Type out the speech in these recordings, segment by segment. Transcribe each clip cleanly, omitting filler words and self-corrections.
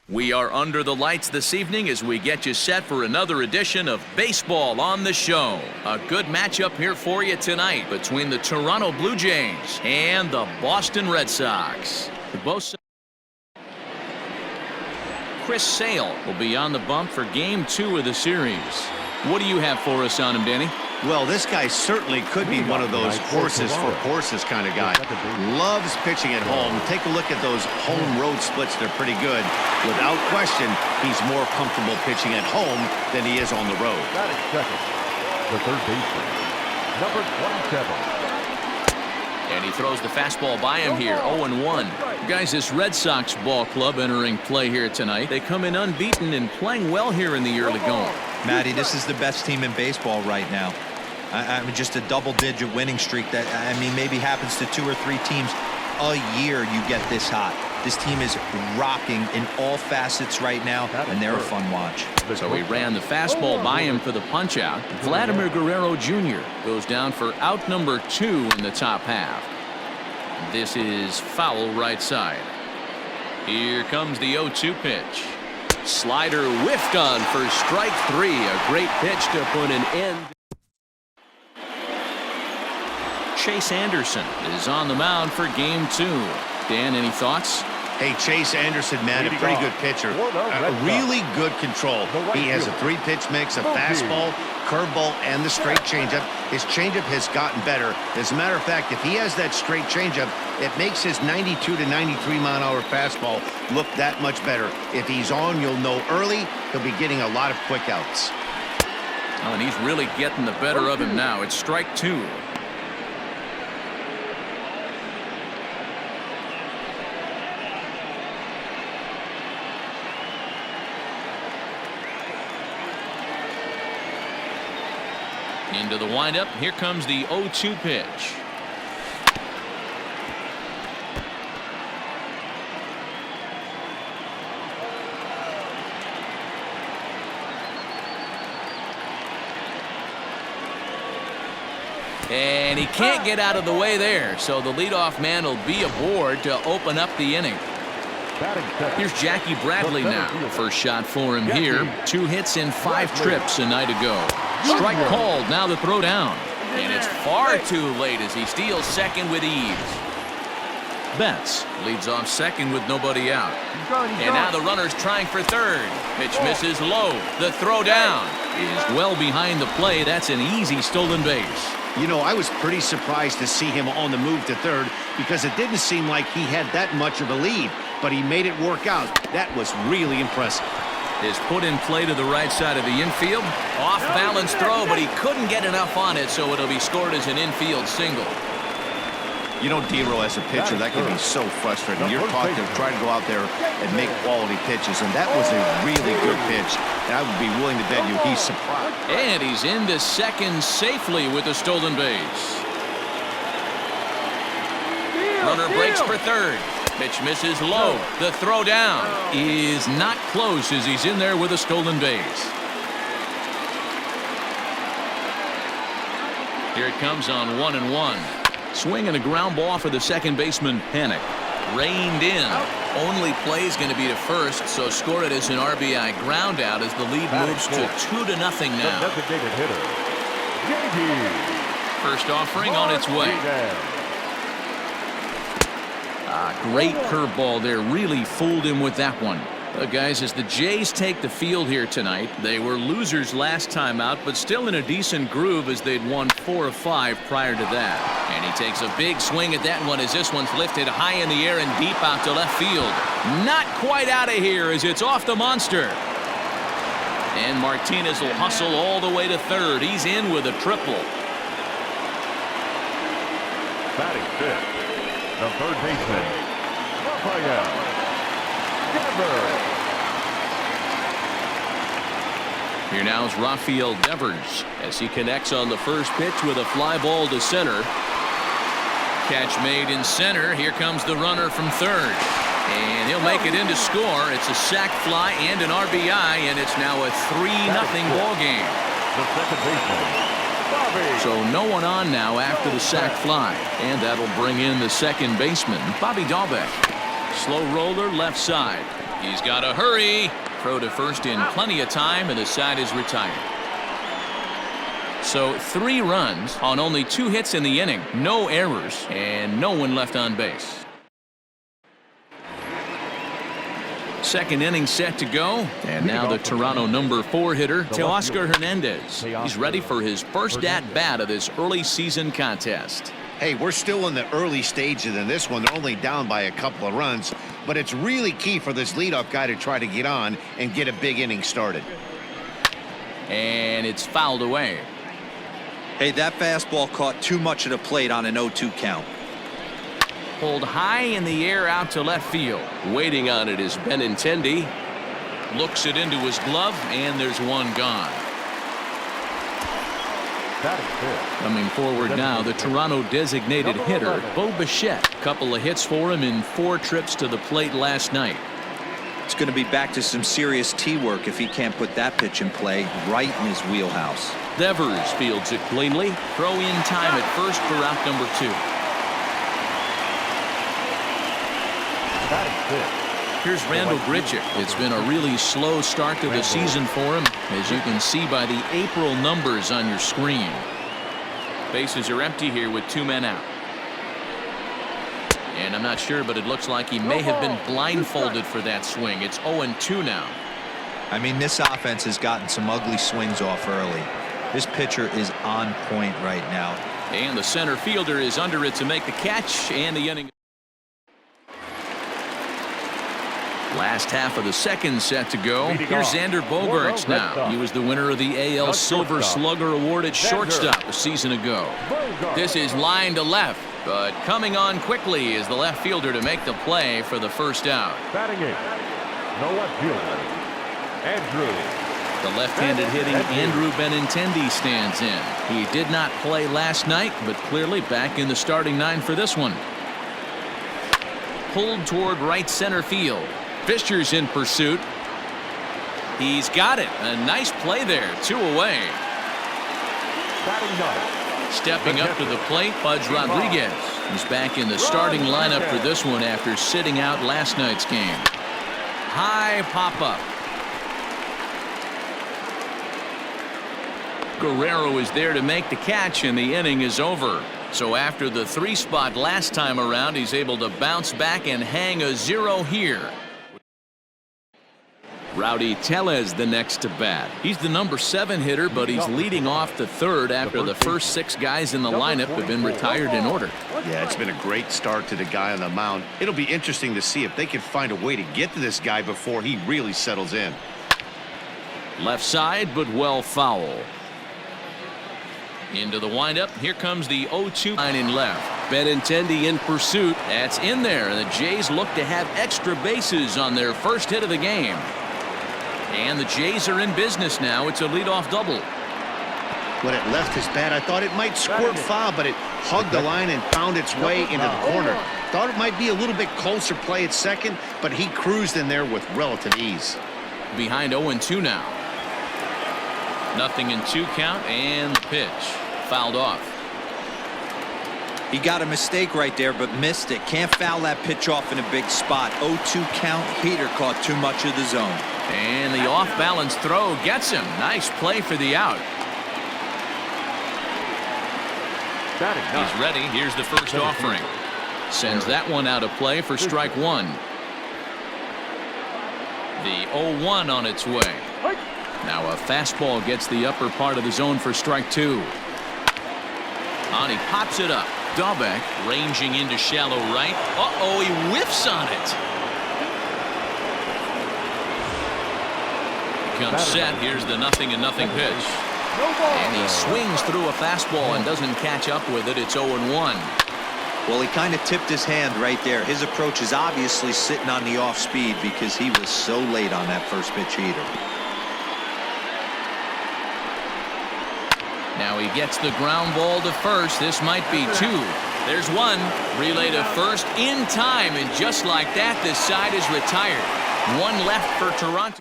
We are under the lights this evening as we get you set for another edition of Baseball on the Show. A good matchup here for you tonight between the Toronto Blue Jays and the Boston Red Sox. Chris Sale will be on the bump for Game 2 of the series. What do you have for us on him, Danny? Well, this guy certainly could be one of those horses for horses kind of guy. Loves pitching at home. Take a look at those home road splits. They're pretty good. Without question, he's more comfortable pitching at home than he is on the road. Second, the third baseman, number 27. And he throws the fastball by him here, 0-1. Guys, this Red Sox ball club entering play here tonight. They come in unbeaten and playing well here in the early going. Matty, this is the best team in baseball right now. I mean, just a double-digit winning streak that, I mean, maybe happens to 2 or 3 teams a year you get this hot. This team is rocking in all facets right now, and they're a fun watch. So he ran the fastball by him for the punch-out. Vladimir Guerrero Jr. goes down for out number 2 in the top half. This is foul right side. Here comes the 0-2 pitch. Slider whiffed on for strike 3. A great pitch to put an end. Chase Anderson is on the mound for Game 2. Dan, any thoughts? Hey, Chase Anderson, man, a pretty good pitcher. Really good control. He has a 3-pitch mix, a fastball, curveball, and the straight changeup. His changeup has gotten better. As a matter of fact, if he has that straight changeup, it makes his 92 to 93 mile-an-hour fastball look that much better. If he's on, you'll know early. He'll be getting a lot of quick outs. Oh, and he's really getting the better of him now. It's strike 2. Into the windup. Here comes the 0-2 pitch. And he can't get out of the way there, so the leadoff man will be aboard to open up the inning. Here's Jackie Bradley now. First shot for him here. 2 hits in 5 trips a night ago. Strike called. Now the throw down. And it's far too late as he steals second with ease. Betts leads off second with nobody out. And now the runner's trying for third. Pitch misses low. The throw down is well behind the play. That's an easy stolen base. You know, I was pretty surprised to see him on the move to third because it didn't seem like he had that much of a lead, but he made it work out. That was really impressive. Is put in play to the right side of the infield. Off balance throw, but he couldn't get enough on it, so it'll be scored as an infield single. You know, D-Row, as a pitcher, that can be so frustrating. You're taught to try to go out there and make quality pitches, and that was a really good pitch. And I would be willing to bet you he's surprised. And he's into second safely with a stolen base. Runner breaks for third. Pitch misses low. The throw down is not close as he's in there with a stolen base. Here it comes on 1-1. Swing and a ground ball for the second baseman, Panic. Reined in. Only play is going to be to first, so score it as an RBI ground out as the lead moves to 2-0 now. Designated hitter, First offering on its way. Great curveball there. Really fooled him with that one. Guys, as the Jays take the field here tonight, they were losers last time out, but still in a decent groove as they'd won 4 of 5 prior to that. And he takes a big swing at that one as this one's lifted high in the air and deep out to left field. Not quite out of here as it's off the monster. And Martinez will hustle all the way to third. He's in with a triple. batting fifth, the third baseman, Rafael. Here now is Rafael Devers as he connects on the first pitch with a fly ball to center. Catch made in center. Here comes the runner from third. And he'll make it in to score. It's a sac fly and an RBI, and it's now a 3-0 ball game. The second baseman, Bobby. So no one on now after the sac fly. And that'll bring in the second baseman, Bobby Dahlbeck. Slow roller left side. He's got to hurry. Throw to first in plenty of time, and the side is retired. So 3 runs on only 2 hits in the inning. No errors, and no one left on base. Second inning set to go, and now the Toronto number 4 hitter, Teoscar Hernandez. He's ready for his first at-bat of this early season contest. Hey, we're still in the early stages in this one. They're only down by a couple of runs, but it's really key for this leadoff guy to try to get on and get a big inning started. And it's fouled away. Hey, that fastball caught too much of the plate on an 0-2 count. Pulled high in the air out to left field. Waiting on it is Benintendi. Looks it into his glove, and there's one gone. Coming forward now, the Toronto designated hitter, Bo Bichette. Couple of hits for him in 4 trips to the plate last night. It's going to be back to some serious tee work if he can't put that pitch in play right in his wheelhouse. Devers fields it cleanly. Throw in time at first for out number 2. Here's Randall Grichuk. It's been a really slow start to the season for him, as you can see by the April numbers on your screen. Bases are empty here with 2 men out. And I'm not sure, but it looks like he may have been blindfolded for that swing. It's 0-2 now. I mean, this offense has gotten some ugly swings off early. This pitcher is on point right now. And the center fielder is under it to make the catch, and the inning. Last half of the second set to go. Here's Xander Bogaerts now. He was the winner of the AL Silver Slugger Award at shortstop a season ago. This is line to left, but coming on quickly is the left fielder to make the play for the first out. Batting 8, no left fielder, Andrew. The left-handed hitting Andrew Benintendi stands in. He did not play last night, but clearly back in the starting 9 for this one. Pulled toward right center field. Fisher's in pursuit. He's got it. A nice play there. 2 away. Stepping up to the plate, Pudge Rodriguez. He's back in the starting lineup for this one after sitting out last night's game. High pop-up. Guerrero is there to make the catch, and the inning is over. So after the 3 spot last time around, he's able to bounce back and hang a 0 here. Rowdy Tellez the next to bat. He's the number 7 hitter, but he's leading off the 3rd after the first 6 guys in the lineup have been retired in order. Yeah, it's been a great start to the guy on the mound. It'll be interesting to see if they can find a way to get to this guy before he really settles in. Left side, but well foul. Into the windup. Here comes the 0-2 line in left. Benintendi in pursuit. That's in there. The Jays look to have extra bases on their first hit of the game. And the Jays are in business now. It's a leadoff double. When it left his bat, I thought it might squirt foul, but it hugged the line and found its way into the corner. Thought it might be a little bit closer play at second, but he cruised in there with relative ease. Behind 0-2 now. Nothing in 2 count, and the pitch fouled off. He got a mistake right there, but missed it. Can't foul that pitch off in a big spot. 0-2 count. Heater caught too much of the zone. And the off-balance throw gets him. Nice play for the out. He's ready. Here's the first offering. Sends that one out of play for strike 1. The 0-1 on its way. Now a fastball gets the upper part of the zone for strike 2. On he pops it up. Dahlbeck ranging into shallow right. Uh-oh, he whiffs on it. Comes set. Here's the 0-0 pitch. And he swings through a fastball and doesn't catch up with it. It's 0-1. Well, he kind of tipped his hand right there. His approach is obviously sitting on the off speed because he was so late on that first pitch heater. Now he gets the ground ball to first. This might be 2. There's 1. Relay to first in time, and just like that, this side is retired. 1 left for Toronto.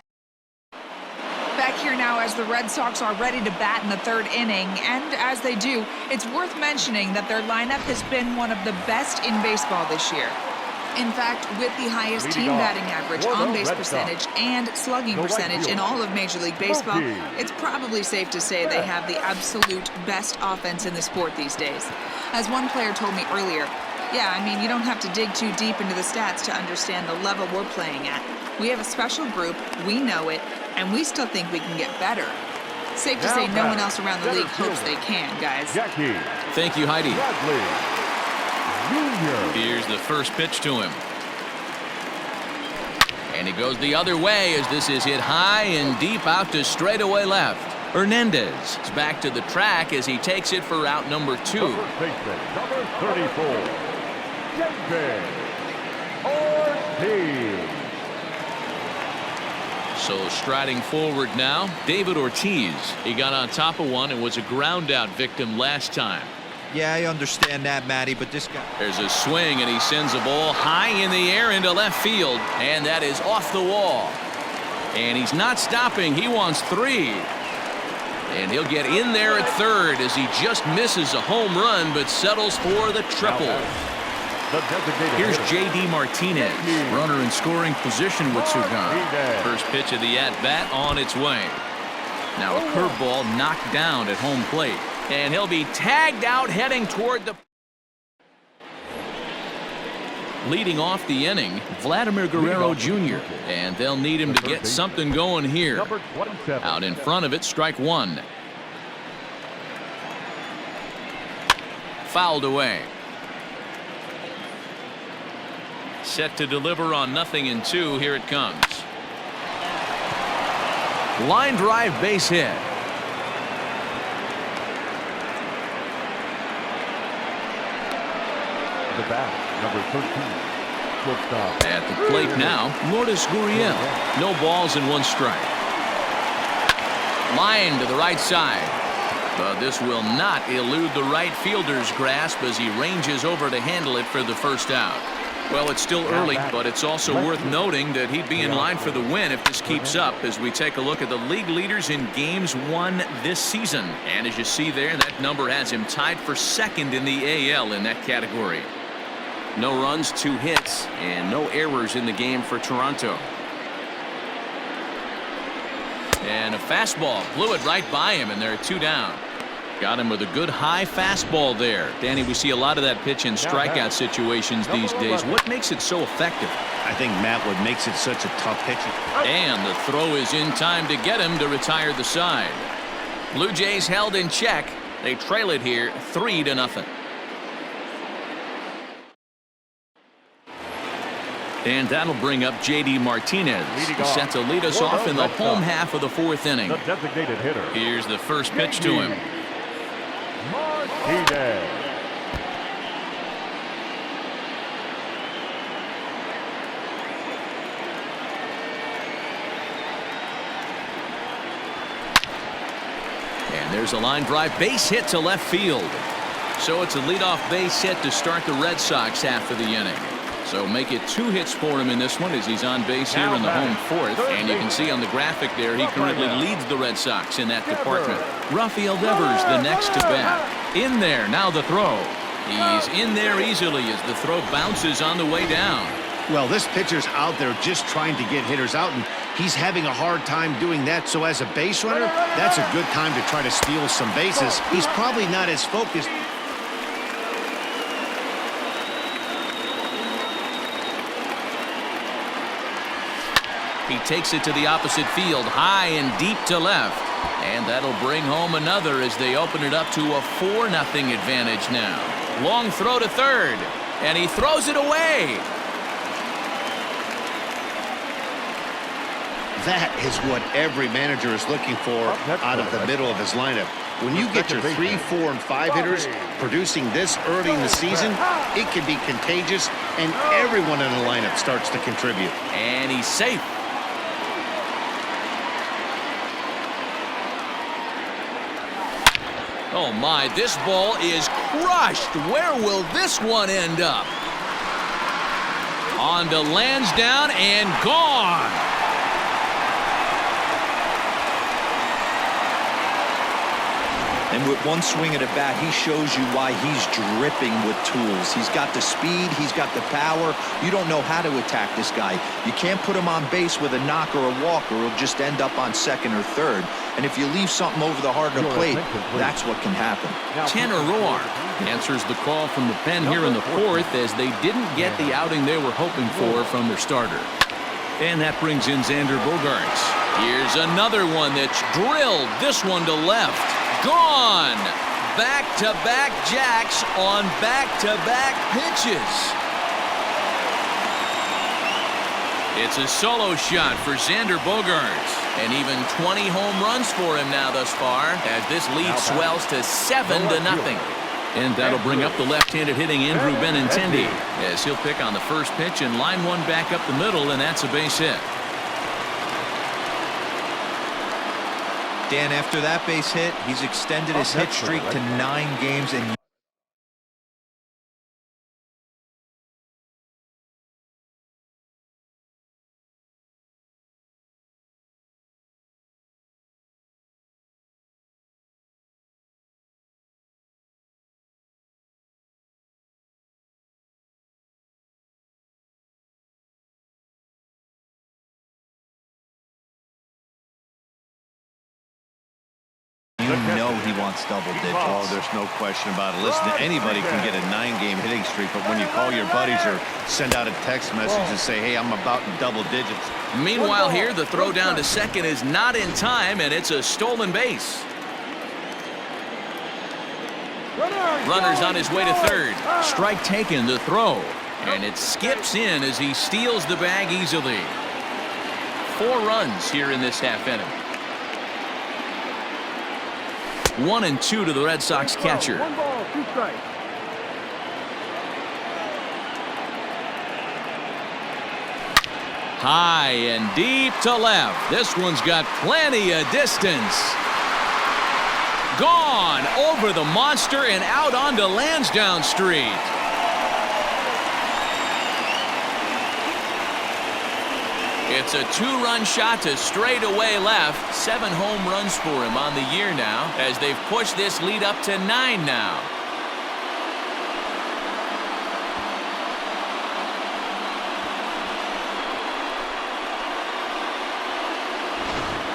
Back here now as the Red Sox are ready to bat in the 3rd inning, and as they do, it's worth mentioning that their lineup has been one of the best in baseball this year. In fact, with the highest Leading team off batting average, for the on-base Red percentage, Sox, and slugging the right percentage in fielder, all of Major League Baseball, Mookie. it's probably safe to say they have the absolute best offense in the sport these days. As one player told me earlier, yeah, I mean, you don't have to dig too deep into the stats to understand the level we're playing at. We have a special group, we know it, and we still think we can get better. Safe to say no one else around the league hopes they can, guys. Jackie Thank you, Heidi. Bradley Jr. Here's the first pitch to him. And he goes the other way as this is hit high and deep out to straightaway left. Hernandez is back to the track as he takes it for out number 2. The first baseman, number 34, David Ortiz. So striding forward now, David Ortiz. He got on top of one and was a ground out victim last time. Yeah, I understand that, Matty, but this guy... There's a swing and he sends a ball high in the air into left field, and that is off the wall. And he's not stopping. He wants 3. And he'll get in there at third as he just misses a home run but settles for the triple. Here's J.D. Martinez, runner in scoring position with Sugan. First pitch of the at-bat on its way. Now a curveball knocked down at home plate. And he'll be tagged out heading toward the... Leading off the inning, Vladimir Guerrero Jr. And they'll need him to get something going here. Out in front of it, strike 1. Fouled away. Set to deliver on 0-2. Here it comes. Line drive base hit. The bat, number 13, shortstop. At the plate now, Lourdes Gurriel. No balls and 1 strike. Line to the right side. But this will not elude the right fielder's grasp as he ranges over to handle it for the first out. Well, it's still early, but it's also worth noting that he'd be in line for the win if this keeps up as we take a look at the league leaders in games won this season. And as you see there, that number has him tied for 2nd in the AL in that category. No runs, 2 hits, and no errors in the game for Toronto. And a fastball blew it right by him, and there are 2 down. Got him with a good high fastball there. Danny, we see a lot of that pitch in strikeout situations these days. What makes it so effective? I think, Matt, what makes it such a tough pitch. And the throw is in time to get him to retire the side. Blue Jays held in check. They trail it here 3-0. And that'll bring up J.D. Martinez, set to lead us off in the home half of the 4th inning. The designated hitter. Here's the first pitch to him. Martinez. And there's a line drive base hit to left field. So it's a leadoff base hit to start the Red Sox half of the inning. So make it 2 hits for him in this one as he's on base here in the home 4th. And you can see on the graphic there he currently leads the Red Sox in that department. Rafael Devers the next to bat. In there, now the throw. He's in there easily as the throw bounces on the way down. Well, this pitcher's out there just trying to get hitters out, and he's having a hard time doing that. So as a base runner, that's a good time to try to steal some bases. He's probably not as focused. He takes it to the opposite field, high and deep to left. And that'll bring home another as they open it up to a 4-0 advantage now. Long throw to third, and he throws it away. That is what every manager is looking for out of the middle of his lineup. When you get your 3, 4, and 5 hitters producing this early in the season, it can be contagious, and everyone in the lineup starts to contribute. And he's safe. Oh my, this ball is crushed. Where will this one end up? On to Lansdowne and gone. And with one swing of the bat, he shows you why he's dripping with tools. He's got the speed. He's got the power. You don't know how to attack this guy. You can't put him on base with a knock or a walk, or he'll just end up on second or third. And if you leave something over the heart of the plate, that's what can happen. Tanner Roar answers the call from the pen here in the fourth, as they didn't get the outing they were hoping for from their starter. And that brings in Xander Bogaerts. Here's another one that's drilled. This one to left. Gone. Back-to-back jacks on back-to-back pitches. It's a solo shot for Xander Bogaerts. And even 20 home runs for him now thus far, as this lead swells to 7-0. And that'll bring up the left-handed hitting Andrew Benintendi, as he'll pick on the first pitch and line one back up the middle, and that's a base hit. Dan, after that base hit, he's extended his hit streak to 9 games. And you know he wants double digits. Oh, there's no question about it. Listen, anybody can get a 9-game hitting streak, but when you call your buddies or send out a text message and say, hey, I'm about in double digits. Meanwhile here, the throw down to second is not in time, and it's a stolen base. Runner's on his way to third. Strike taken, the throw. And it skips in as he steals the bag easily. 4 runs here in this half inning. 1-2 to the Red Sox catcher. 1 ball, 2 strikes. High and deep to left. This one's got plenty of distance. Gone over the monster and out onto Lansdowne Street. It's a 2-run shot to straightaway left. 7 home runs for him on the year now, as they've pushed this lead up to 9 now.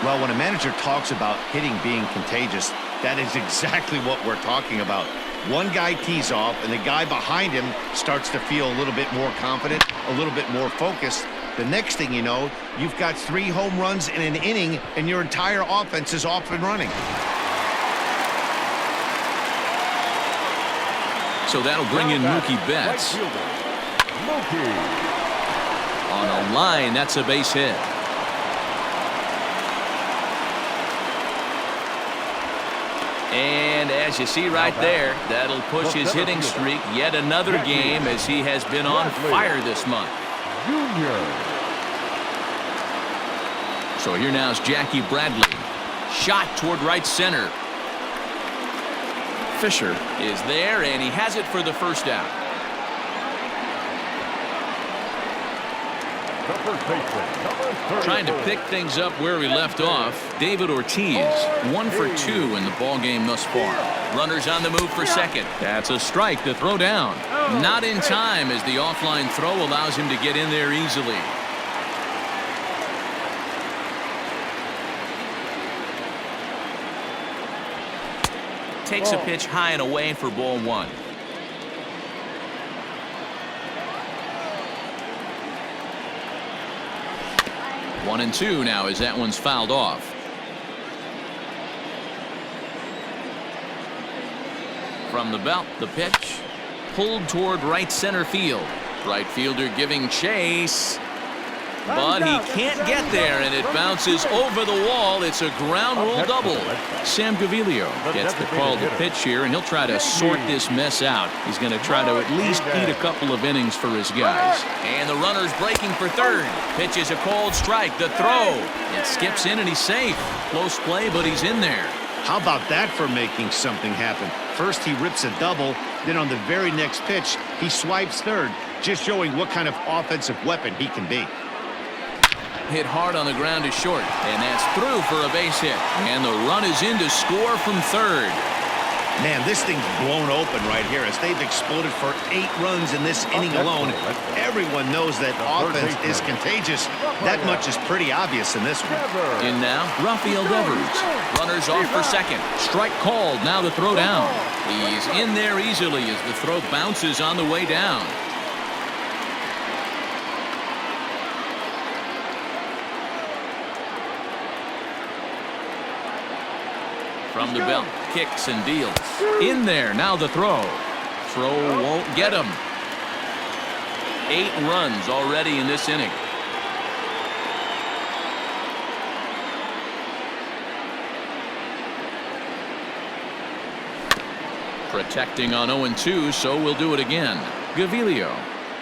Well, when a manager talks about hitting being contagious, that is exactly what we're talking about. One guy tees off, and the guy behind him starts to feel a little bit more confident, a little bit more focused. The next thing you know, you've got 3 home runs in an inning, and your entire offense is off and running. So that'll bring in Mookie Betts. On a line, that's a base hit. And as you see right there, that'll push his hitting streak yet another game, as he has been on fire this month. So here now is Jackie Bradley. Shot toward right center. Fisher is there, and he has it for the first out. Trying to pick things up where we left off, David Ortiz, 1 for 2 in the ballgame thus far. Runners on the move for second. That's a strike to throw down. Not in time, as the offline throw allows him to get in there easily. Takes a pitch high and away for ball 1. 1-2 now, as that one's fouled off. From the belt, the pitch pulled toward right center field. Right fielder giving chase, but he can't get there, and it bounces over the wall. It's a ground rule double. Sam Gaviglio gets the call to pitch here, and he'll try to sort this mess out. He's going to try to at least eat a couple of innings for his guys. And the runner's breaking for third. Pitch is a cold strike. The throw. It skips in, and he's safe. Close play, but he's in there. How about that for making something happen? First he rips a double, then on the very next pitch he swipes third, just showing what kind of offensive weapon he can be. Hit hard on the ground to short, and that's through for a base hit. And the run is in to score from third. Man, this thing's blown open right here as they've exploded for 8 runs in this inning alone. Everyone knows that offense is contagious. That much is pretty obvious in this one. In now, Rafael Devers. Runners off for second. Strike called. Now the throw down. He's in there easily as the throw bounces on the way down. From the belt, kicks and deals. In there, now the throw. Throw won't get him. 8 runs already in this inning. Protecting on 0-2, so we'll do it again. Gaviglio,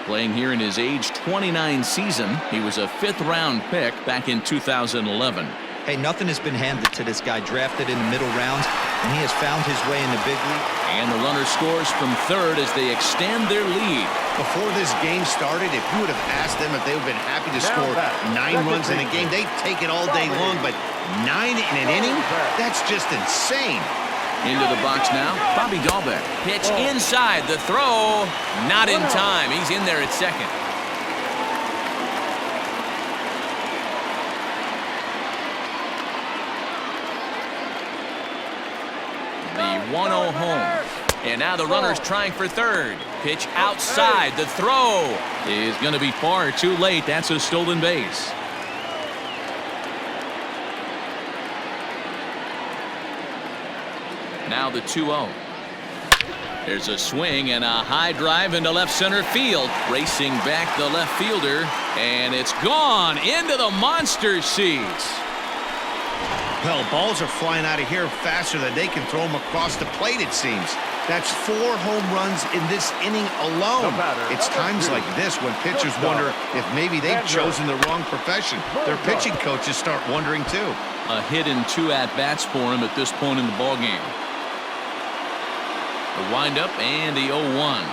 playing here in his age 29 season. He was a 5th-round pick back in 2011. Hey, nothing has been handed to this guy. Drafted in the middle rounds, and he has found his way in the big league. And the runner scores from third as they extend their lead. Before this game started, if you would have asked them if they would have been happy to score 9 runs in a game, they'd take it all day long, but 9 in an inning? That's just insane. Into the box now, Bobby Dahlbeck. Pitch inside, the throw, not in time. He's in there at second. The 1-0 home. And now the runner's trying for third. Pitch outside. The throw is going to be far too late. That's a stolen base. Now the 2-0. There's a swing and a high drive into left center field. Racing back the left fielder. And it's gone into the monster seats. Well, balls are flying out of here faster than they can throw them across the plate, it seems. That's 4 home runs in this inning alone. It's times like this when pitchers wonder if maybe they've chosen the wrong profession. Their pitching coaches start wondering, too. A hit and 2 at-bats for him at this point in the ballgame. The windup and the 0-1.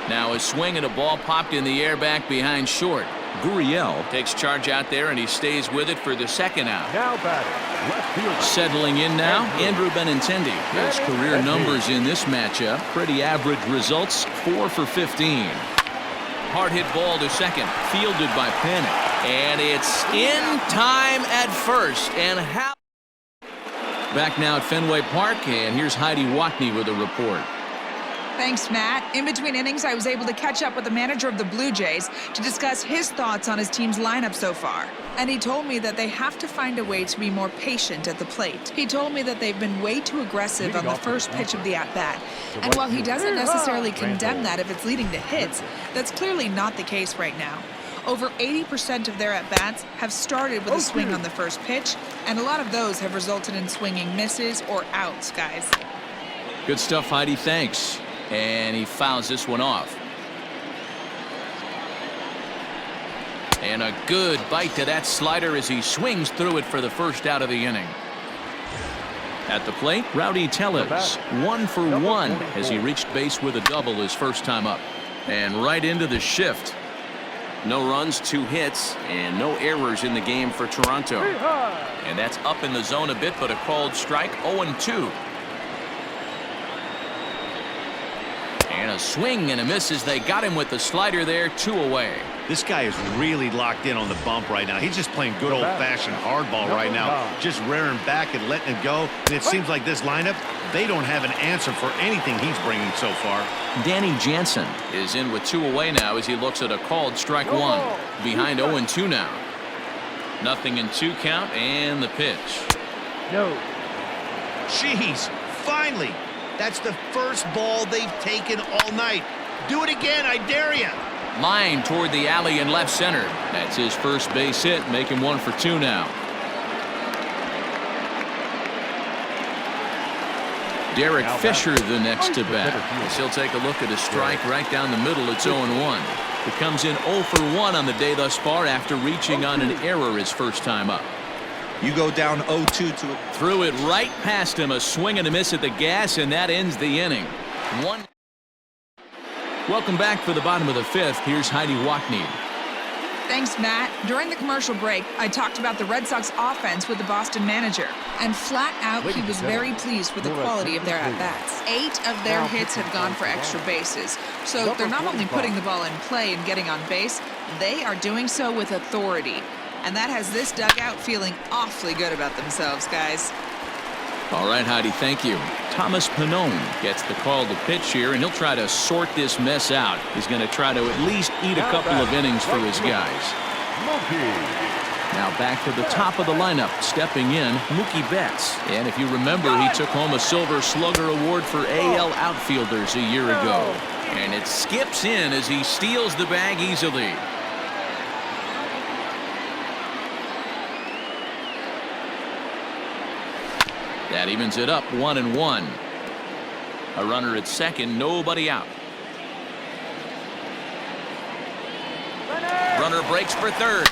Now a swing and a ball popped in the air back behind short. Gurriel takes charge out there and he stays with it for the second out. Now batting, left fielder. Settling in now, Andrew Benintendi. His career numbers in this matchup, pretty average results, 4 for 15. Hard hit ball to second, fielded by Panic. And it's in time at first. And how? Back now at Fenway Park, and here's Heidi Watney with a report. Thanks, Matt. In between innings, I was able to catch up with the manager of the Blue Jays to discuss his thoughts on his team's lineup so far. And he told me that they have to find a way to be more patient at the plate. He told me that they've been way too aggressive on the first pitch of the at-bat. And while he doesn't necessarily condemn that if it's leading to hits, that's clearly not the case right now. Over 80% of their at-bats have started with a swing on the first pitch, and a lot of those have resulted in swinging misses or outs, guys. Good stuff, Heidi. Thanks. And he fouls this one off. And a good bite to that slider as he swings through it for the first out of the inning. At the plate, Rowdy Tellez, 1 for 1 as he reached base with a double his first time up. And right into the shift. No runs, 2 hits, and no errors in the game for Toronto. And that's up in the zone a bit, but a called strike, 0-2. And a swing and a miss as they got him with the slider there, 2 away. This guy is really locked in on the bump right now. He's just playing good old-fashioned hardball right now. Just rearing back and letting it go. And it seems like this lineup, they don't have an answer for anything he's bringing so far. Danny Jansen is in with 2 away now as he looks at a called strike 1. Behind 0-2 now. 0-2 count and the pitch. No. Jeez, finally. That's the first ball they've taken all night. Do it again, I dare you. Line toward the alley in left center. That's his first base hit, making 1 for 2 now. Derek Fisher the next to bat. As he'll take a look at a strike right down the middle. It's 0-1. It comes in 0 for 1 on the day thus far after reaching on an error his first time up. You go down 0-2 to it. Threw it right past him, a swing and a miss at the gas, and that ends the inning. Welcome back for the bottom of the fifth. Here's Heidi Wackney. Thanks, Matt. During the commercial break, I talked about the Red Sox offense with the Boston manager. And flat out, he was very pleased with the quality of their at-bats. 8 of their hits have gone for extra bases. So they're not only putting the ball in play and getting on base, they are doing so with authority. And that has this dugout feeling awfully good about themselves, guys. All right, Heidi, thank you. Thomas Pannone gets the call to pitch here, and he'll try to sort this mess out. He's going to try to at least eat a couple of innings for his guys. Now back to the top of the lineup, stepping in, Mookie Betts. And if you remember, he took home a Silver Slugger Award for AL outfielders a year ago. And it skips in as he steals the bag easily. That evens it up 1-1. A runner at second, nobody out. Runner breaks for third.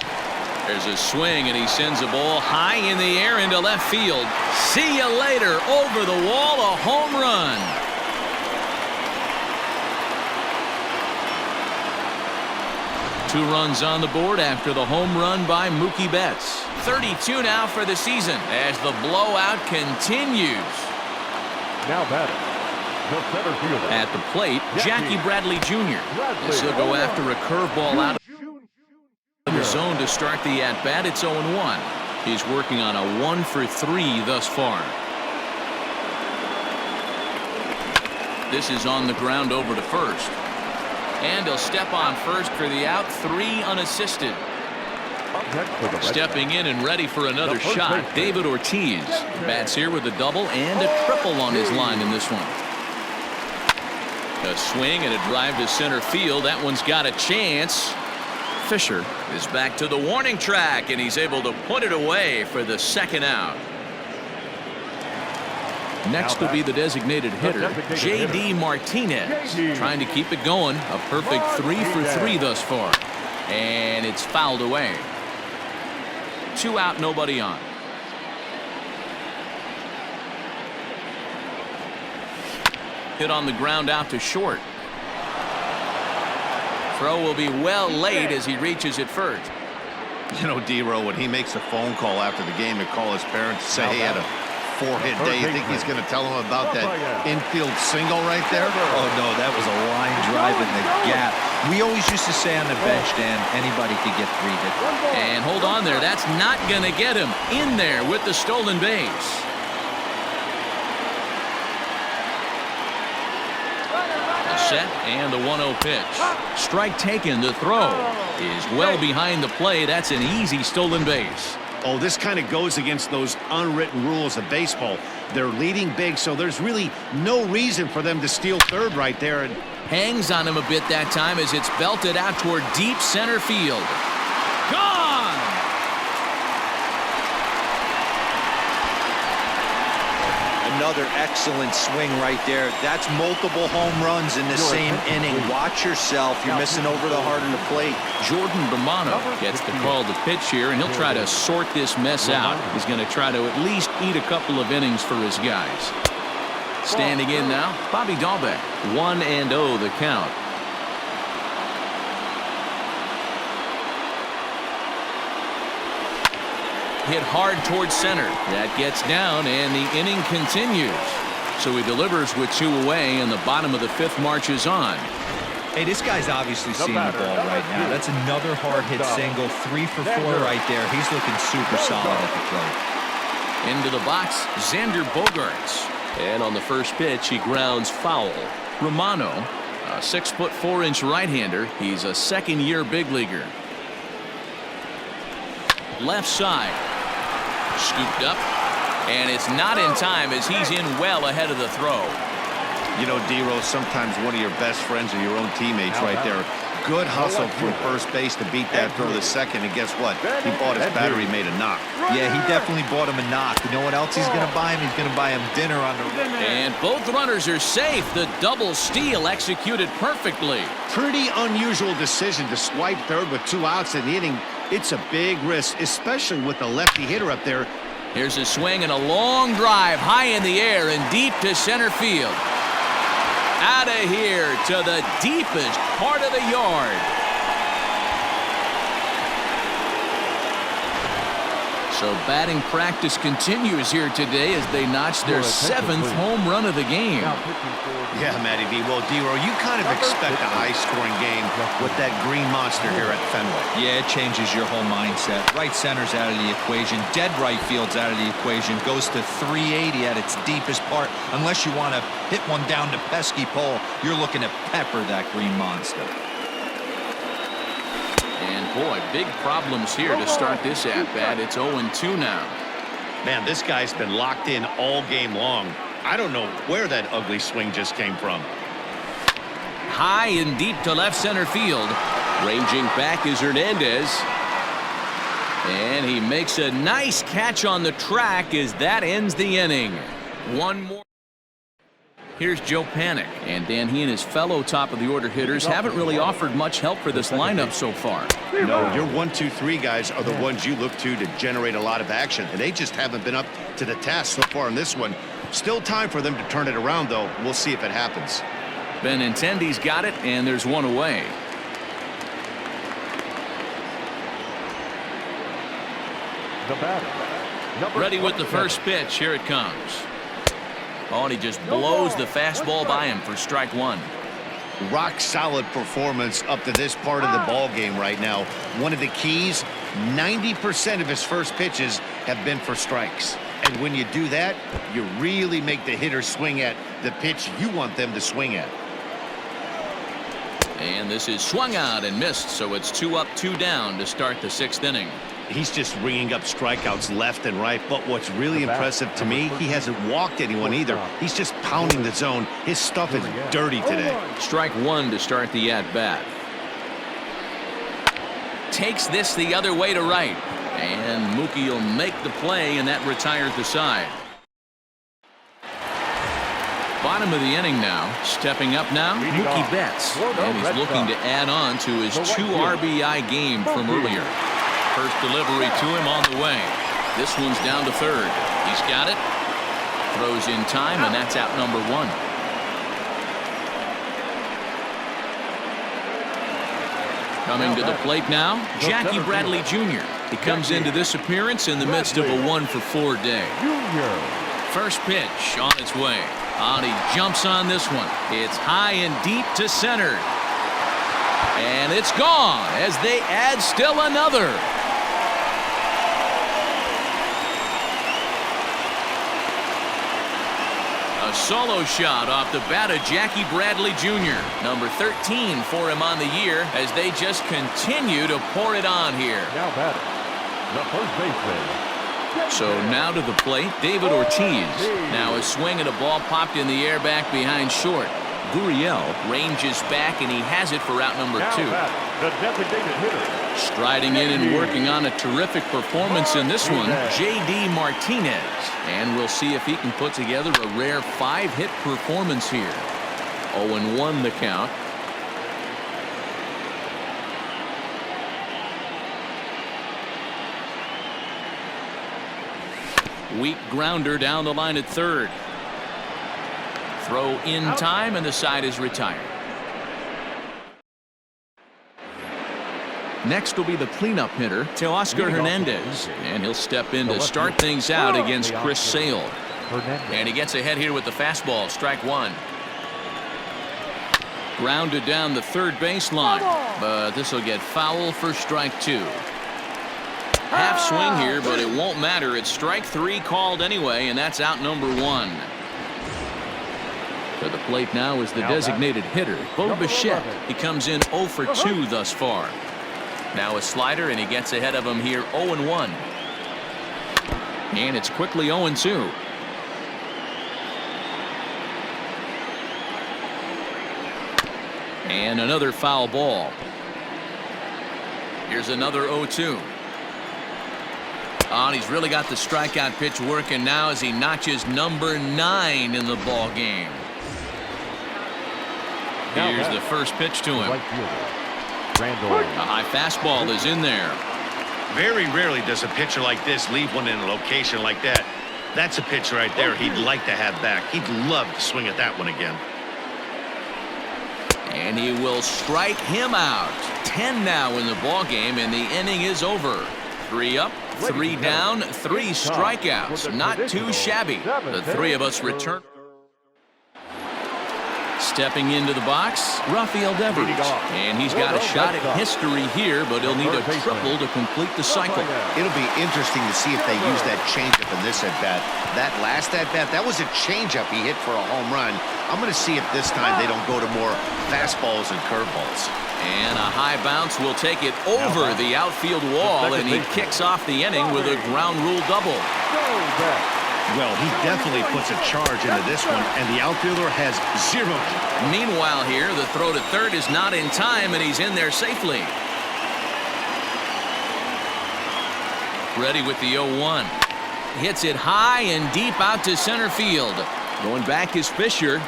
There's a swing, and he sends a ball high in the air into left field. See you later. Over the wall, a home run. Two runs on the board after the home run by Mookie Betts. 32 now for the season as the blowout continues. Now batting, the center fielder. At the plate, Jackie Bradley Jr. This will go after a curveball out of the zone to start the at-bat. It's 0-1. He's working on a 1-for-3 thus far. This is on the ground over to first. And he'll step on first for the out, 3 unassisted. Stepping in and ready for another shot, David Ortiz. Bats here with a double and a triple on his line in this one. A swing and a drive to center field. That one's got a chance. Fisher is back to the warning track, and he's able to put it away for the second out. Next will be the designated hitter, J.D. Martinez, trying to keep it going. A perfect 3-for-3 thus far. And it's fouled away. 2 out, nobody on. Hit on the ground out to short. Throw will be well late as he reaches it first. You know, D-Row, when he makes a phone call after the game to call his parents to say he had a 4-hit day, you think he's going to tell them about that infield single right there? Oh, no, that was a line drive in the gap. We always used to say on the bench, Dan, anybody could get 3 hits. And hold on there. That's not going to get him in there with the stolen base. The set and the 1-0 pitch. Strike taken. The throw is well behind the play. That's an easy stolen base. Oh, this kind of goes against those unwritten rules of baseball. They're leading big, so there's really no reason for them to steal third right there. And hangs on him a bit that time as it's belted out toward deep center field. Gone! Another excellent swing right there. That's multiple home runs in the same inning. Watch yourself. You're missing over the heart of the plate. Jordan Romano gets the call to pitch here, and he'll try to sort this mess out. He's going to try to at least eat a couple of innings for his guys. Standing in now, Bobby Dahlbeck. 1-0 the count. Hit hard towards center. That gets down, and the inning continues. So he delivers with 2 away, and the bottom of the 5th marches on. Hey, this guy's obviously seeing the ball right now. That's another hard hit single. 3 for 4 right there. He's looking super solid at the plate. Into the box, Xander Bogaerts. And on the first pitch, he grounds foul. Romano, a 6'4" right-hander. He's a second-year big leaguer. Left side. Scooped up, and it's not in time as he's in well ahead of the throw. You know, D-Rose, sometimes one of your best friends are your own teammates right there. Good hustle from first base to beat that throw to second, and guess what? He bought his battery, made a knock. Yeah, he definitely bought him a knock. You know what else he's going to buy him? He's going to buy him dinner on the... And both runners are safe. The double steal executed perfectly. Pretty unusual decision to swipe third with 2 outs in the inning. It's a big risk, especially with the lefty hitter up there. Here's a swing and a long drive high in the air and deep to center field. Out of here to the deepest part of the yard. So batting practice continues here today as they notch their 7th home run of the game. Yeah, Matty V. Well, D-Row, you kind of expect a high-scoring game with that green monster here at Fenway. Yeah, it changes your whole mindset. Right center's out of the equation. Dead right field's out of the equation. Goes to 380 at its deepest part. Unless you want to hit one down to pesky pole, you're looking to pepper that green monster. And boy, big problems here to start this at-bat. It's 0-2 now. Man, this guy's been locked in all game long. I don't know where that ugly swing just came from. High and deep to left center field. Ranging back is Hernandez. And he makes a nice catch on the track as that ends the inning. One more. Here's Joe Panik, and Dan, he and his fellow top-of-the-order hitters haven't really offered much help for this lineup so far. No, your 1, 2, 3 guys are the ones you look to generate a lot of action, and they just haven't been up to the task so far in this one. Still time for them to turn it around, though. We'll see if it happens. Benintendi's got it, and there's one away. The batter. Ready with the first pitch. Here it comes. Oh, and he just blows the fastball by him for strike one. Rock solid performance up to this part of the ball game right now. One of the keys, 90% of his first pitches have been for strikes. And when you do that, you really make the hitter swing at the pitch you want them to swing at. And this is swung out and missed, so it's 2 up, 2 down to start the 6th inning. He's just ringing up strikeouts left and right, but what's really impressive to me, he hasn't walked anyone either. He's just pounding the zone. His stuff is dirty today. Strike one to start the at-bat. Takes this the other way to right. And Mookie will make the play, and that retires the side. Bottom of the inning now. Stepping up now, Mookie Betts. And he's looking to add on to his 2 RBI game from earlier. First delivery to him on the way. This one's down to third. He's got it. Throws in time, and that's out number 1. Coming to the plate now, Jackie Bradley Jr. He comes into this appearance in the midst of a 1-for-4 day. First pitch on its way. And he jumps on this one. It's high and deep to center. And it's gone as they add still another. A solo shot off the bat of Jackie Bradley Jr. Number 13 for him on the year as they just continue to pour it on here. Now batting, the first baseman. So now to the plate, David Ortiz. Now a swing and a ball popped in the air back behind short. Gurriel ranges back, and he has it for out number 2. The designated hitter. Striding in and working on a terrific performance in this one, J.D. Martinez. And we'll see if he can put together a rare 5-hit performance here. 0-1 the count. Weak grounder down the line at third. Throw in time, and the side is retired. Next will be the cleanup hitter, Teoscar Hernandez, and he'll step in to start things out against Chris Sale. And he gets ahead here with the fastball, strike one. Grounded down the third baseline, but this will get foul for strike 2. Half swing here, but it won't matter. It's strike 3 called anyway, and that's out number 1. To the plate now is the designated hitter, Bo Bichette. He comes in 0 for 2 thus far. Now a slider, and he gets ahead of him here 0-1. And it's quickly 0-2. And another foul ball. Here's another 0-2. Oh, and he's really got the strikeout pitch working now as he notches number 9 in the ball game. Here's the first pitch to him. A high fastball is in there. Very rarely does a pitcher like this leave one in a location like that. That's a pitch right there he'd like to have back. He'd love to swing at that one again. And he will strike him out. 10 now in the ball game, and the inning is over. 3 up, 3 down, 3 strikeouts. Not too shabby. The three of us return. Stepping into the box, Rafael Devers. And he's got a shot at history here, but he'll need a triple to complete the cycle. It'll be interesting to see if they use that changeup in this at-bat. That last at-bat, that was a changeup he hit for a home run. I'm going to see if this time they don't go to more fastballs and curveballs. And a high bounce will take it over the outfield wall, and he kicks off the inning with a ground rule double. Well, he definitely puts a charge into this one, and the outfielder has 0. Meanwhile here, the throw to third is not in time, and he's in there safely. Ready with the 0-1. Hits it high and deep out to center field. Going back is Fisher.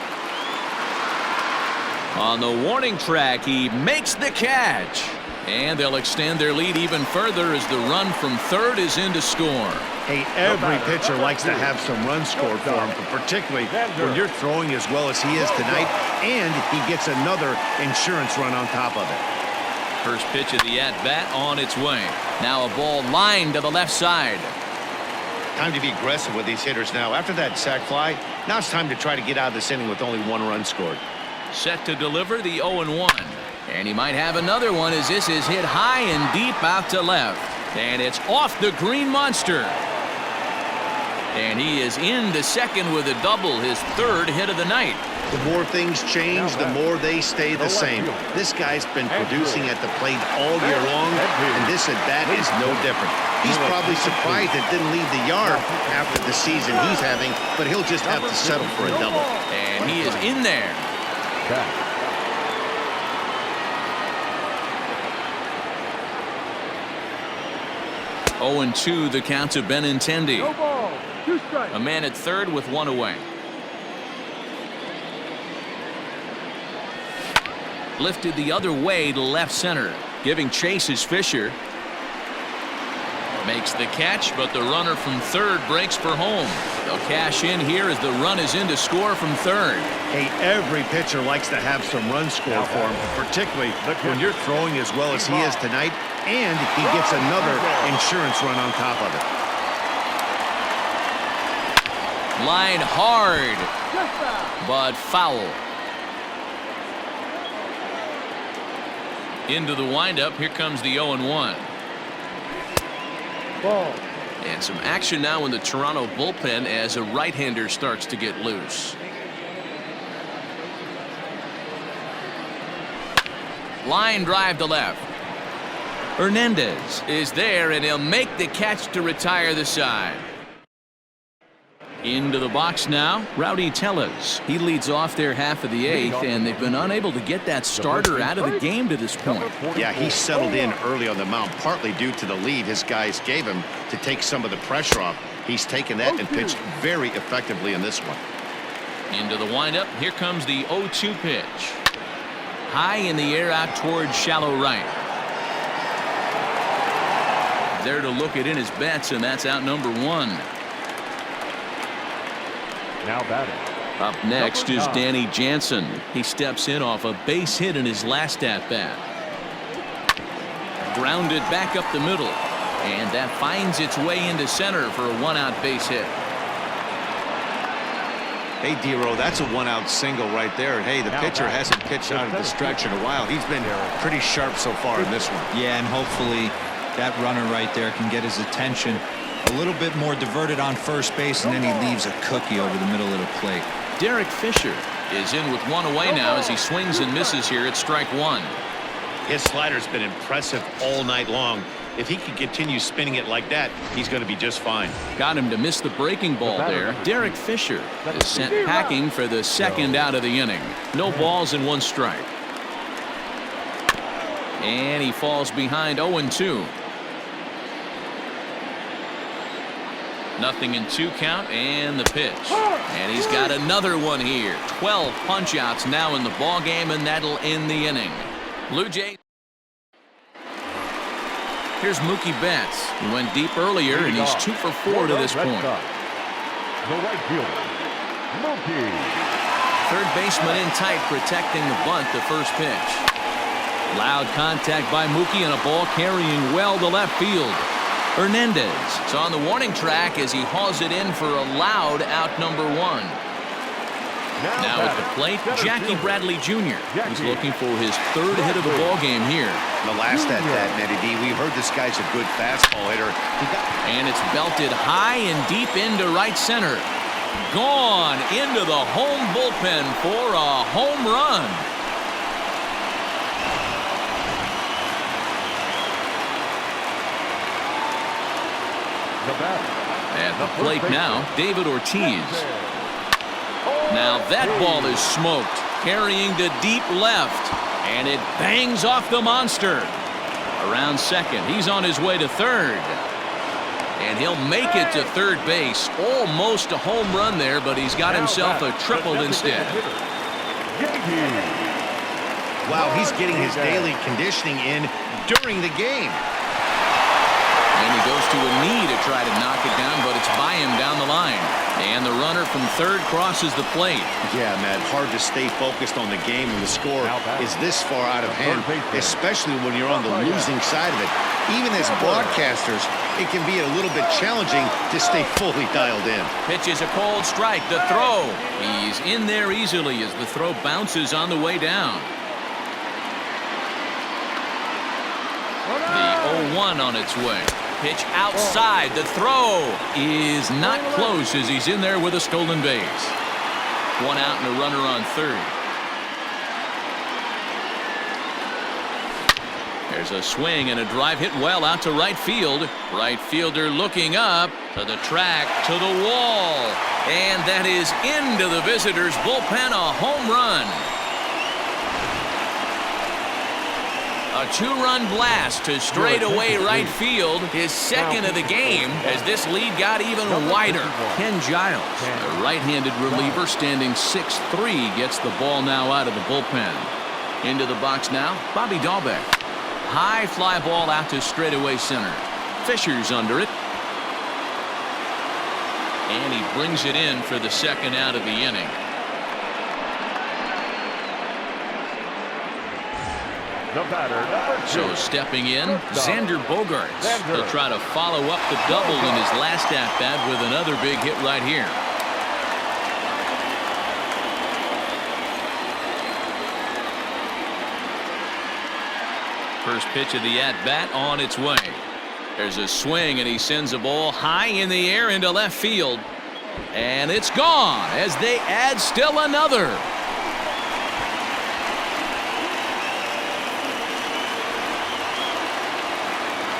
On the warning track, he makes the catch. And they'll extend their lead even further as the run from third is in to score. Hey, every pitcher likes to have some runs scored for him, but particularly when you're throwing as well as he is tonight, and he gets another insurance run on top of it. First pitch of the at-bat on its way. Now a ball lined to the left side. Time to be aggressive with these hitters now. After that sac fly, now it's time to try to get out of this inning with only 1 run scored. Set to deliver the 0-1. And he might have another one as this is hit high and deep out to left. And it's off the green monster. And he is into second with a double, his 3rd hit of the night. The more things change, the more they stay the same. This guy's been producing at the plate all year long, and this at-bat is no different. He's probably surprised it didn't leave the yard after the season he's having, but he'll just have to settle for a double. And he is in there. 0-2 the count to Benintendi. A man at third with 1 away. Lifted the other way to left center. Giving chase is Fisher. Makes the catch, but the runner from third breaks for home. They'll cash in here as the run is in to score from third. Hey, every pitcher likes to have some runs scored for him, particularly when you're throwing as well as he is tonight, and he gets another insurance run on top of it. Line hard, but foul. Into the windup, here comes the 0-1. And some action now in the Toronto bullpen as a right-hander starts to get loose. Line drive to left. Hernandez is there, and he'll make the catch to retire the side. Into the box now, Rowdy Tellez. He leads off their half of the 8th, and they've been unable to get that starter out of the game to this point. Yeah, he settled in early on the mound, partly due to the lead his guys gave him to take some of the pressure off. He's taken that and pitched very effectively in this one. Into the windup, here comes the 0-2 pitch. High in the air out towards shallow right. There to look it in his bets, and that's out number 1. Now batting. Up next is Danny Jansen. He steps in off a base hit in his last at-bat. Grounded back up the middle, and that finds its way into center for a 1-out base hit. Hey, D-Row, that's a 1-out single right there. Hey, the pitcher hasn't pitched out of the stretch in a while. He's been pretty sharp so far in this one. Yeah, and hopefully that runner right there can get his attention. A little bit more diverted on first base, and then he leaves a cookie over the middle of the plate. Derek Fisher is in with 1 away now as he swings and misses here at strike 1. His slider's been impressive all night long. If he can continue spinning it like that, he's going to be just fine. Got him to miss the breaking ball there. Derek Fisher is sent packing for the 2nd out of the inning. No balls and 1 strike. And he falls behind 0-2. 0-2 count, and the pitch. And he's got another one here. 12 punch-outs now in the ball game, and that'll end the inning. Blue Jays. Here's Mookie Betts. He went deep earlier, and he's 2 for 4 to this point. The right fielder, Mookie. Third baseman in tight, protecting the bunt, the first pitch. Loud contact by Mookie, and a ball carrying well to left field. Hernandez is on the warning track as he hauls it in for a loud out number 1. Now at the plate, Jackie Bradley Jr. He's looking for his third hit of the ball game here. The last at that, Matty D, we heard this guy's a good fastball hitter. And it's belted high and deep into right center. Gone into the home bullpen for a home run. At the plate now, David Ortiz. Now that ball is smoked, carrying to deep left, and it bangs off the monster. Around second, he's on his way to third. And he'll make it to third base. Almost a home run there, but he's got himself a triple instead. Wow, he's getting his daily conditioning in during the game. And he goes to a knee to try to knock it down, but it's by him down the line. And the runner from third crosses the plate. Yeah, Matt, hard to stay focused on the game when the score is this far out of hand, especially when you're on the losing side of it. Even as broadcasters, it can be a little bit challenging to stay fully dialed in. Pitch is a cold strike. The throw. He's in there easily as the throw bounces on the way down. The 0-1 on its way. Pitch outside. The throw is not close as he's in there with a stolen base. One out and a runner on third. There's a swing and a drive hit well out to right field. Right fielder looking up to the track, to the wall. And that is into the visitors' bullpen, a home run. A 2-run blast to straightaway right field, his second of the game, as this lead got even wider. Ken Giles, the right-handed reliever, standing 6'3", gets the ball now out of the bullpen. Into the box now, Bobby Dahlbeck. High fly ball out to straightaway center. Fisher's under it. And he brings it in for the second out of the inning. So stepping in, Xander Bogaerts. He'll try to follow up the double in his last at-bat with another big hit right here. First pitch of the at-bat on its way. There's a swing, and he sends a ball high in the air into left field. And it's gone as they add still another.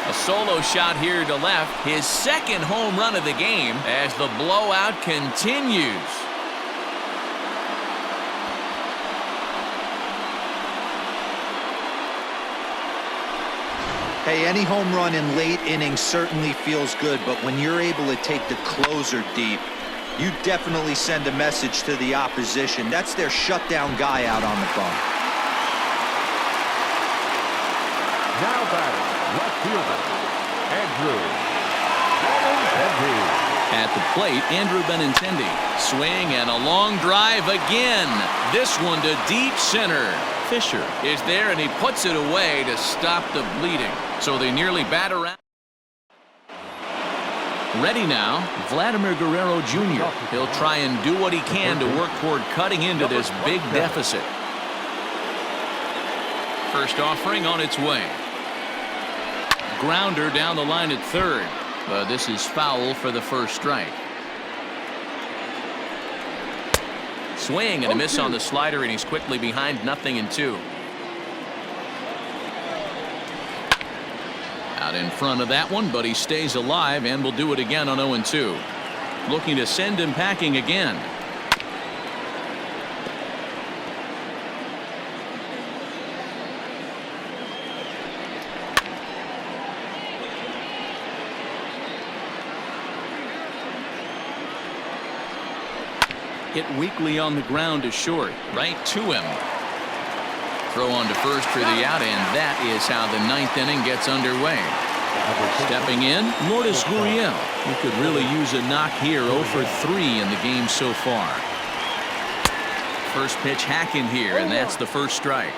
A solo shot here to left, his second home run of the game as the blowout continues. Hey, any home run in late innings certainly feels good, but when you're able to take the closer deep, you definitely send a message to the opposition. That's their shutdown guy out on the bump. Now batting, left fielder, Andrew Benintendi. At the plate, Andrew Benintendi. Swing and a long drive again. This one to deep center. Fisher is there, and he puts it away to stop the bleeding. So they nearly bat around. Ready now, Vladimir Guerrero Jr. He'll try and do what he can to work toward cutting into this big deficit. First offering on its way. Grounder down the line at third. But this is foul for the first strike. Swing and a miss on the slider, and he's quickly behind 0-2. Out in front of that one, but he stays alive and will do it again on 0-2. Looking to send him packing again. Hit weakly on the ground to short, right to him. Throw on to first for the out, and that is how the ninth inning gets underway. Stepping in, Lourdes Gurriel. He could really use a knock here, 0 for 3 in the game so far. First pitch hacking here, and that's the first strike.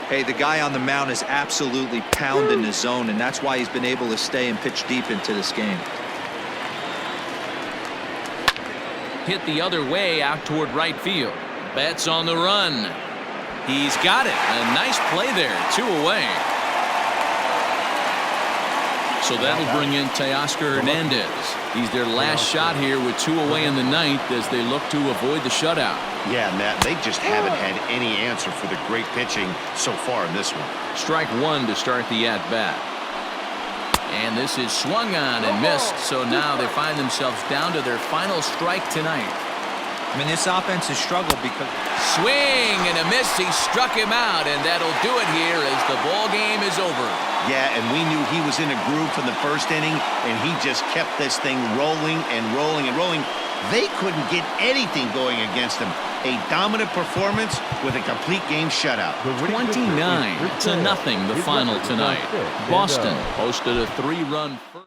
Hey, the guy on the mound is absolutely pounding the zone, and that's why he's been able to stay and pitch deep into this game. Hit the other way out toward right field. Betts on the run. He's got it. A nice play there. 2 away. So that'll bring in Teoscar Hernandez. He's their last shot here with 2 away in the ninth as they look to avoid the shutout. Yeah, Matt, they just haven't had any answer for the great pitching so far in this one. Strike 1 to start the at-bat. And this is swung on and missed, so now they find themselves down to their final strike tonight. I mean, this offense has struggled because... Swing and a miss. He struck him out, and that'll do it here as the ball game is over. Yeah, and we knew he was in a groove from the first inning, and he just kept this thing rolling and rolling and rolling. They couldn't get anything going against him. A dominant performance with a complete game shutout. 29-0 the final tonight. Boston posted a 3-run first.